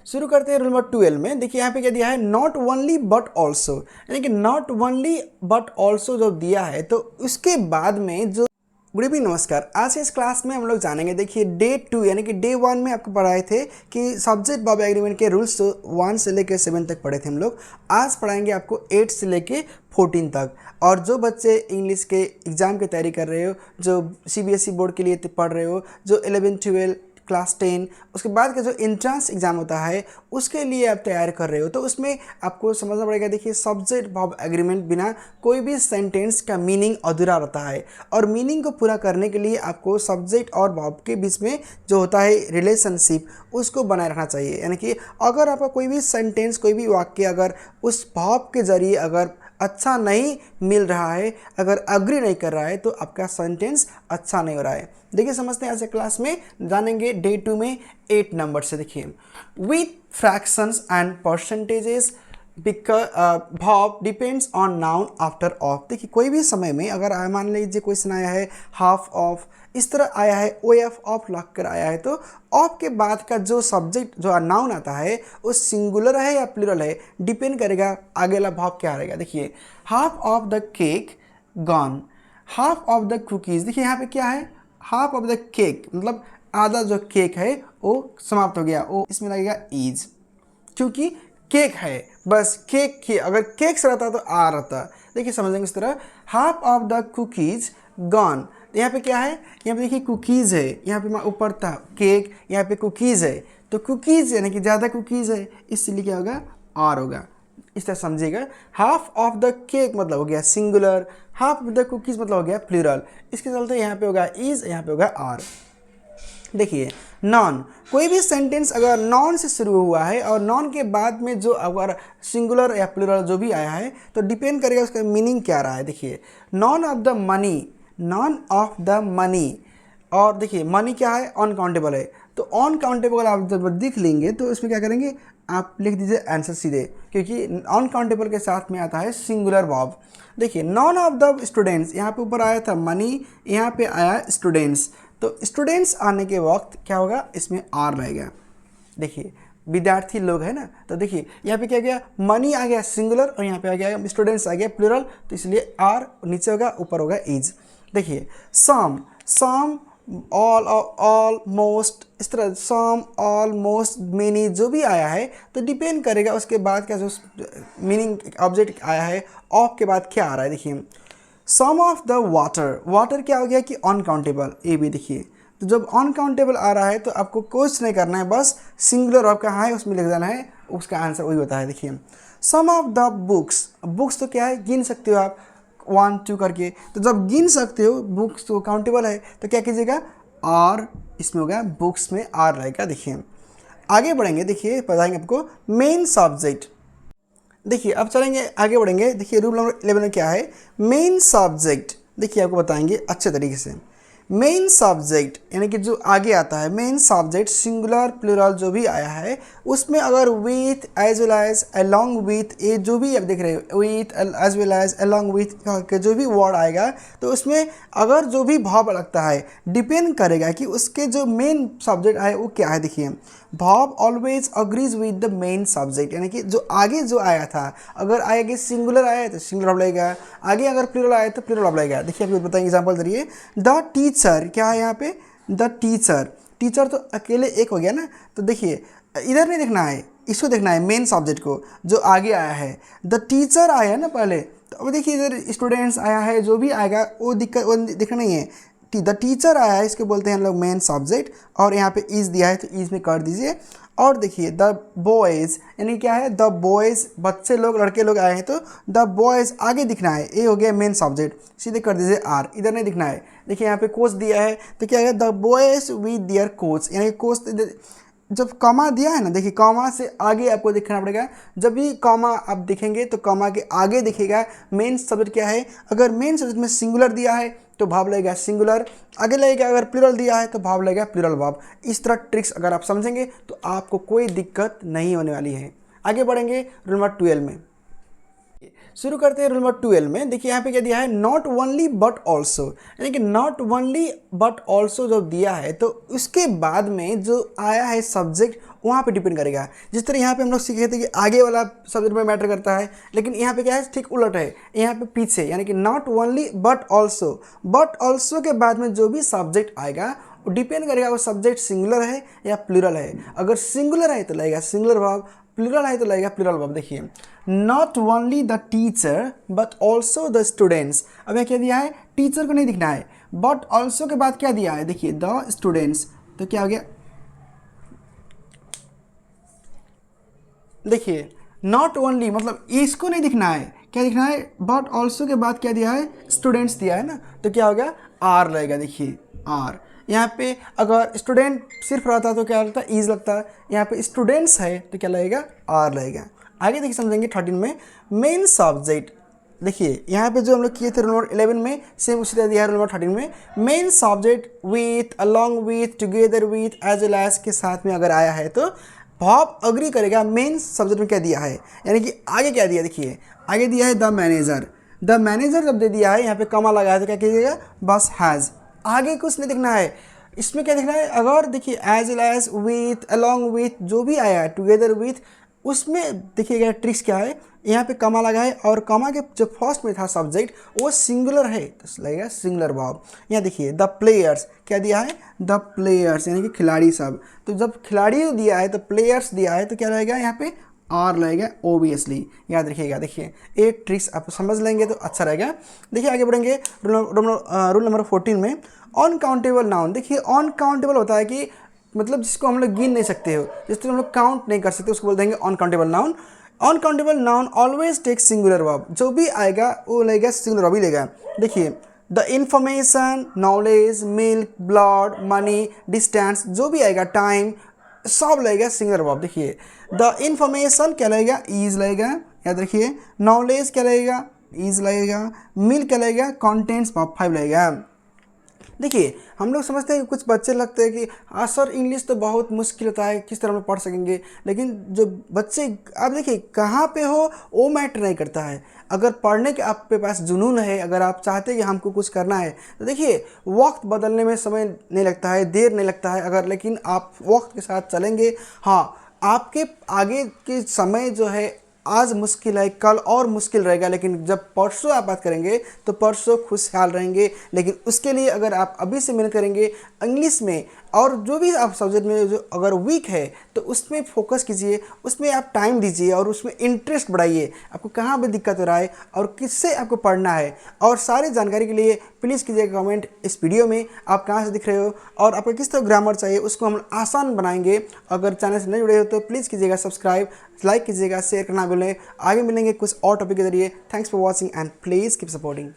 शुरू करते हैं रूल नंबर 12 में। देखिए यहाँ पे क्या दिया है, नॉट ओनली बट ऑल्सो, यानी कि नॉट ओनली बट ऑल्सो जो दिया है तो उसके बाद में जो गुड इवनिंग नमस्कार। आज के इस क्लास में हम लोग जानेंगे, देखिए डे 2 यानी कि डे 1 में आपको पढ़ाए थे कि सब्जेक्ट वर्ब एग्रीमेंट के रूल्स 1 से लेकर 7 तक पढ़े थे हम लोग। आज पढ़ाएंगे आपको 8 से लेकर 14 तक। और जो बच्चे इंग्लिश के एग्ज़ाम की तैयारी कर रहे हो, जो CBSE बोर्ड के लिए पढ़ रहे हो, जो 11, 12 क्लास 10 उसके बाद का जो एंट्रेंस एग्ज़ाम होता है उसके लिए आप तैयार कर रहे हो, तो उसमें आपको समझना पड़ेगा। देखिए सब्जेक्ट वर्ब एग्रीमेंट बिना कोई भी सेंटेंस का मीनिंग अधूरा रहता है, और मीनिंग को पूरा करने के लिए आपको सब्जेक्ट और वर्ब के बीच में जो होता है रिलेशनशिप उसको बनाए रखना चाहिए। यानी कि अगर आपका कोई भी सेंटेंस, कोई भी वाक्य अगर उस वर्ब के ज़रिए अगर अच्छा नहीं मिल रहा है, अगर अग्री नहीं कर रहा है, तो आपका सेंटेंस अच्छा नहीं हो रहा है। देखिए समझते हैं आज के क्लास में, जानेंगे डे 2 में 8 नंबर से। देखिए with fractions and percentages verb depends on noun after of. देखिए कोई भी समय में अगर मान लीजिए क्वेश्चन आया है हाफ ऑफ, इस तरह आया है OF ऑफ लग कर आया है, तो ऑफ के बाद का जो सब्जेक्ट जो नाउन आता है वो सिंगुलर है या प्लूरल है, डिपेंड करेगा आगे वाला वर्ब क्या रहेगा। देखिए half of the cake gone, half of the cookies. देखिए यहाँ पे क्या है, हाफ ऑफ द केक मतलब आधा जो केक है वो समाप्त हो गया, वो इसमें लगेगा इज, क्योंकि केक है, बस केक की अगर केक से रहता तो आ रहता। देखिए समझेंगे इस तरह, half of the cookies gone. यहाँ पे क्या है, यहाँ पे देखिए कुकीज़ है, यहाँ पे ऊपर था केक, यहाँ पे कुकीज़ है, तो कुकीज़ यानी कि ज़्यादा कुकीज़ है, इसलिए क्या होगा, आर होगा। इस तरह समझिएगा, हाफ ऑफ द केक मतलब हो गया singular, half of the cookies मतलब हो गया प्लूरल, इसके चलते यहाँ पे होगा इज, यहाँ पे होगा आर। देखिए नॉन, कोई भी सेंटेंस अगर नॉन से शुरू हुआ है और नॉन के बाद में जो अगर सिंगुलर या प्लूरल जो भी आया है तो डिपेंड करेगा उसका मीनिंग क्या रहा है। देखिए none of the money, none of the money, और देखिए मनी क्या है, अनकाउंटेबल है, तो अनकाउंटेबल आप जब दिख लेंगे तो इसमें क्या करेंगे, आप लिख दीजिए आंसर सीधे, क्योंकि अनकाउंटेबल के साथ में आता है सिंगुलर वर्ब। देखिए नॉन ऑफ द स्टूडेंट्स, यहाँ पे ऊपर आया था मनी, यहाँ पे आया स्टूडेंट्स, तो स्टूडेंट्स आने के वक्त क्या होगा, इसमें आर रहेगा। देखिए विद्यार्थी लोग है ना, तो देखिए यहाँ पे क्या गया, मनी आ गया सिंगुलर और यहाँ पे आ गया स्टूडेंट्स आ गया प्लूरल, तो इसलिए आर नीचे होगा, ऊपर होगा इज। देखिए सम, सम, ऑल मोस्ट, इस तरह सम, ऑल मोस्ट, मेनी जो भी आया है तो डिपेंड करेगा उसके बाद का जो मीनिंग ऑब्जेक्ट आया है, ऑफ के बाद क्या आ रहा है। देखिए सम ऑफ द वाटर, वाटर क्या हो गया कि अनकाउंटेबल, ये भी देखिए, तो जब अनकाउंटेबल आ रहा है तो आपको कुछ नहीं करना है, बस सिंगुलर ऑफ कहाँ है उसमें लिख देना है, उसका आंसर वही होता है। देखिए सम ऑफ द बुक्स, बुक्स तो क्या है, गिन सकते हो आप 1 2 करके, तो जब गिन सकते हो बुक्स तो काउंटेबल है, तो क्या कीजिएगा, आर इसमें होगा, बुक्स में आर रहेगा। देखिए आगे बढ़ेंगे, देखिए बताएंगे आपको मेन सब्जेक्ट। देखिए अब चलेंगे आगे बढ़ेंगे, देखिए रूल नंबर 11 में क्या है, मेन सब्जेक्ट। देखिए आपको बताएंगे अच्छे तरीके से, मेन सब्जेक्ट यानी कि जो आगे आता है, मेन सब्जेक्ट सिंगुलर प्लूरल जो भी आया है उसमें अगर with as well as along with, ये जो भी आप देख रहे हो with as well as along with के जो भी वर्ड आएगा तो उसमें अगर जो भी भाव लगता है डिपेंड करेगा कि उसके जो मेन सब्जेक्ट है वो क्या है। देखिए भाव always agrees with the main subject, यानी कि जो आगे जो आया था अगर आगे सिंगुलर आया है तो सिंगुलर वर्ब लगेगा, आगे अगर प्लूरल आया तो प्लूरल वर्ब लगेगा। देखिए आपको बताएंगे एग्जांपल जरिए, द टीचर क्या है यहाँ पे, द टीचर, टीचर तो अकेले एक हो गया ना, तो देखिए इधर नहीं देखना है, इसको देखना है मेन सब्जेक्ट को जो आगे आया है। द टीचर आया है ना पहले, तो अब देखिए इधर स्टूडेंट्स आया है, जो भी आएगा वो दिक्कत वो दिखना नहीं है, द टीचर आया है इसको बोलते हैं हम लोग मेन सब्जेक्ट, और यहाँ पे इज दिया है तो इज में कर दीजिए। और देखिए द बॉयज़ यानी क्या है, द बॉयज़ बच्चे लोग लड़के लोग आए हैं तो द बॉयज़ आगे दिखना है, ये हो गया मेन सब्जेक्ट, सीधे कर दीजिए आर, इधर नहीं दिखना है। देखिए यहाँ पे कोच दिया है तो क्या है, the boys with their coach, यानी कोच जब कॉमा दिया है ना, देखिए कॉमा से आगे आपको दिखना पड़ेगा, जब भी कॉमा आप दिखेंगे तो कॉमा के आगे दिखेगा मेन सब्जेक्ट क्या है। अगर मेन सब्जेक्ट में सिंगुलर दिया है तो भाव लगेगा सिंगुलर, आगे लगेगा अगर प्लूरल दिया है तो भाव लगेगा प्लूरल भाव। इस तरह ट्रिक्स अगर आप समझेंगे तो आपको कोई दिक्कत नहीं होने वाली है। आगे बढ़ेंगे रूल नंबर 12 में। शुरू करते हैं रूल नंबर 12 में। देखिए यहाँ पे क्या दिया है, नॉट ओनली बट ऑल्सो, यानी कि नॉट ओनली बट ऑल्सो जब दिया है तो उसके बाद में जो आया है सब्जेक्ट वहाँ पे डिपेंड करेगा। जिस तरह यहाँ पे हम लोग सीखे थे कि आगे वाला सब्जेक्ट में मैटर करता है, लेकिन यहाँ पे क्या है, ठीक उलट है, यहाँ पे पीछे, यानी कि नॉट ओनली बट ऑल्सो के बाद में जो भी सब्जेक्ट आएगा वो डिपेंड करेगा वो सब्जेक्ट सिंगुलर है या प्लूरल है। अगर सिंगुलर है तो लगेगा सिंगुलर वर्ब, प्लूरल है तो लगेगा प्लूरल वर्ब। देखिए not only the teacher but also the students. अब यहाँ क्या दिया है, टीचर को नहीं दिखना है, बट ऑल्सो के बाद क्या दिया है, देखिए द स्टूडेंट्स, तो क्या हो गया, देखिए नॉट ओनली मतलब इसको नहीं दिखना है, क्या दिखना है, बट ऑल्सो के बाद क्या दिया है, स्टूडेंट्स दिया है ना, तो क्या हो गया, आर लगेगा। देखिए आर, यहाँ पे अगर स्टूडेंट सिर्फ रहता तो क्या लगता, इज लगता है, यहाँ पे स्टूडेंट्स है तो क्या लगेगा, आर लगेगा। आगे देखिए समझेंगे 13 में, मेन सब्जेक्ट। देखिए यहाँ पे जो हम लोग किए थे रूल नंबर 11 में, सेम उसी तरह दिया है रूल नंबर 13 में। Main subject with, along with, together with, as well as के साथ में अगर आया है तो भाव अग्री करेगा। मेन सब्जेक्ट में क्या दिया है, यानी कि आगे क्या दिया, देखिए आगे दिया है द मैनेजर। द मैनेजर जब दे दिया है, यहाँ पे कमा लगा है तो क्या कीजिएगा, बस हैज़, आगे कुछ नहीं दिखना है। इसमें क्या दिखना है, अगर देखिए as well as, with, along with, जो भी आया है, टुगेदर विथ, उसमें देखिएगा ट्रिक्स क्या है, यहाँ पे कमा लगा है और कमा के जो फर्स्ट में था सब्जेक्ट वो सिंगुलर है तो लगेगा सिंगुलर वर्ब। यहाँ देखिए द प्लेयर्स, क्या दिया है, द प्लेयर्स, यानी कि खिलाड़ी सब, तो जब खिलाड़ी दिया है तो प्लेयर्स दिया है तो क्या रहेगा, यहाँ पे आर लगेगा ओबियसली, याद रखिएगा। देखिए एक ट्रिक्स आप समझ लेंगे तो अच्छा रहेगा। देखिए आगे बढ़ेंगे रूल नंबर 14 में, अनकाउंटेबल नाउन। देखिए अनकाउंटेबल होता है कि मतलब जिसको हम लोग गिन नहीं सकते हो, जिस तरह हम लोग काउंट नहीं कर सकते उसको बोल देंगे uncountable noun. Uncountable noun always take singular verb, जो भी आएगा वो लेगा सिंगुलर वर्ब ही लेगा। देखिए the information, knowledge, milk, blood, money, distance, जो भी आएगा, टाइम, सब लगेगा सिंगुलर वर्ब। देखिए द इंफॉर्मेशन क्या लगेगा, इज लगेगा, याद रखिए। नॉलेज क्या लगेगा, इज लगेगा। मिल्क क्या लगेगा, कॉन्टेंट्स, वर्ब 5 लगेगा। देखिए हम लोग समझते हैं कि कुछ बच्चे लगते हैं कि हाँ सर इंग्लिश तो बहुत मुश्किल होता है, किस तरह हम पढ़ सकेंगे, लेकिन जो बच्चे, आप देखिए कहाँ पे हो वो मैटर नहीं करता है। अगर पढ़ने के आपके पास जुनून है, अगर आप चाहते हैं कि हमको कुछ करना है तो देखिए वक्त बदलने में समय नहीं लगता है, देर नहीं लगता है, अगर लेकिन आप वक्त के साथ चलेंगे, हाँ आपके आगे के समय जो है आज मुश्किल है, कल और मुश्किल रहेगा, लेकिन जब परसों आप बात करेंगे तो परसों खुशहाल रहेंगे। लेकिन उसके लिए अगर आप अभी से मेहनत करेंगे इंग्लिश में, और जो भी आप सब्जेक्ट में जो अगर वीक है तो उसमें फोकस कीजिए, उसमें आप टाइम दीजिए और उसमें इंटरेस्ट बढ़ाइए। आपको कहाँ पे दिक्कत हो रहा है और किससे आपको पढ़ना है, और सारी जानकारी के लिए प्लीज़ कीजिएगा कमेंट इस वीडियो में आप कहाँ से दिख रहे हो और आपको किस तरह ग्रामर चाहिए उसको हम आसान बनाएंगे। अगर चैनल से नहीं जुड़े हो तो प्लीज़ कीजिएगा सब्सक्राइब, लाइक कीजिएगा, शेयर करना भूलें। आगे मिलेंगे कुछ और टॉपिक के जरिए। Thanks for watching and please keep supporting.